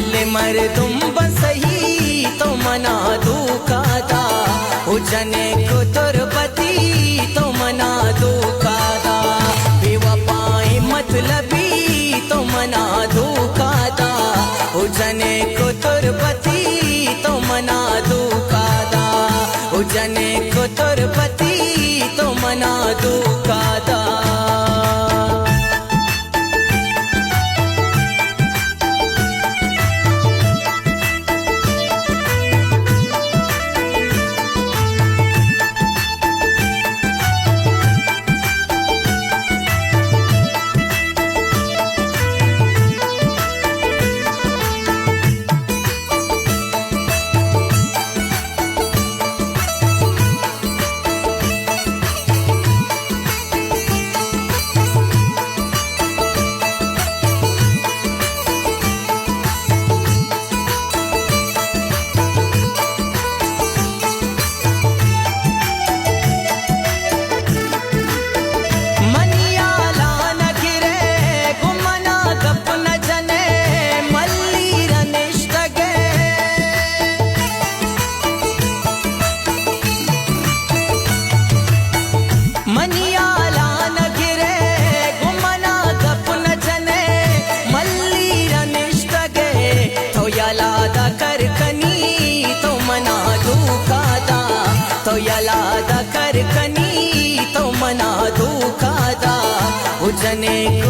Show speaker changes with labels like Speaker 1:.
Speaker 1: दिल मरदुम बसही तो मना दुखादा उजने को तुरबती तो मना दुखादा बेवफाई मतलबी तो मना दुखादा उजने को तुरबती तो मना दुखादा उजने को तुरबती तो मना दुखादा। तो यलादा कर कनी तो मना दुखादा उजने को